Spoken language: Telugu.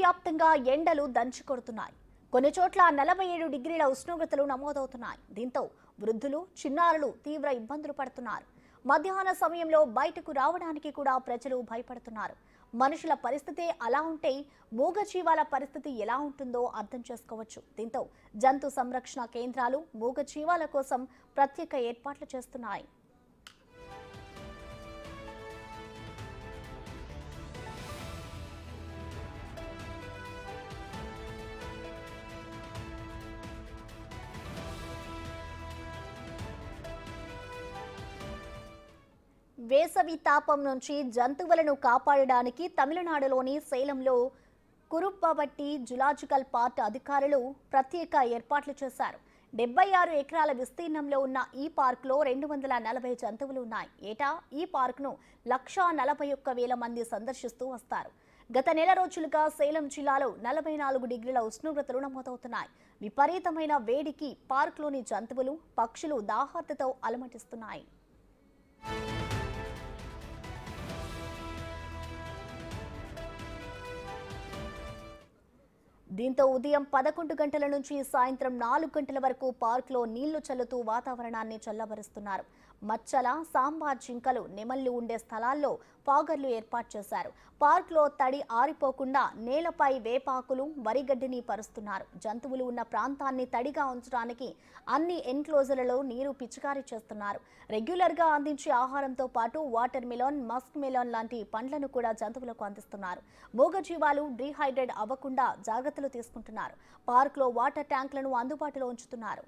వ్యాప్తంగా ఎండలు దంచుకొడుతున్నాయి. కొన్ని చోట్ల 47 డిగ్రీల ఉష్ణోగ్రతలు నమోదవుతున్నాయి. దీంతో వృద్ధులు, చిన్నారులు తీవ్ర ఇబ్బందులు పడుతున్నారు. మధ్యాహ్న సమయంలో బయటకు రావడానికి కూడా ప్రజలు భయపడుతున్నారు. మనుషుల పరిస్థితి అలా ఉంటే మూగజీవాల పరిస్థితి ఎలా ఉంటుందో అర్థం చేసుకోవచ్చు. దీంతో జంతు సంరక్షణ కేంద్రాలు మూగజీవాల కోసం ప్రత్యేక ఏర్పాట్లు చేస్తున్నాయి. వేసవి తాపం నుంచి జంతువులను కాపాడడానికి తమిళనాడులోని సేలంలో కురుప్పబట్టి జులాజికల్ పార్క్ అధికారులు ప్రత్యేక ఏర్పాట్లు చేశారు. 76 ఎకరాల విస్తీర్ణంలో ఉన్న ఈ పార్కులో 240 జంతువులు ఉన్నాయి. ఏటా ఈ పార్కును 141,000 మంది సందర్శిస్తూ వస్తారు. గత నెల రోజులుగా సేలం జిల్లాలో 44 డిగ్రీల ఉష్ణోగ్రతలు నమోదవుతున్నాయి. విపరీతమైన వేడికి పార్కులోని జంతువులు, పక్షులు దాహార్తతో అలమటిస్తున్నాయి. దీంతో ఉదయం 11 గంటల నుంచి సాయంత్రం 4 గంటల వరకు పార్కులో నీళ్లు చల్లుతూ వాతావరణాన్ని చల్లబరుస్తున్నారు. మచ్చల, సాంబా జింకలు, నెమళ్లు ఉండే స్థలాల్లో పాగర్లు ఏర్పాటు చేశారు. పార్కులో తడి ఆరిపోకుండా నేలపై వేపాకులు, వరిగడ్డిని పరుస్తున్నారు. జంతువులు ఉన్న ప్రాంతాన్ని తడిగా ఉంచడానికి అన్ని ఎన్క్లోజర్లలో నీరు పిచికారీ చేస్తున్నారు. రెగ్యులర్గా అందించే ఆహారంతో పాటు వాటర్ మిలాన్, మస్క్ మిలాన్ లాంటి పండ్లను కూడా జంతువులకు అందిస్తున్నారు. మూగజీవాలు డీహైడ్రేట్ అవ్వకుండా జాగ్రత్తలు తీసుకుంటున్నారు. పార్కులో వాటర్ ట్యాంకులను అందుబాటులో ఉంచుతున్నారు.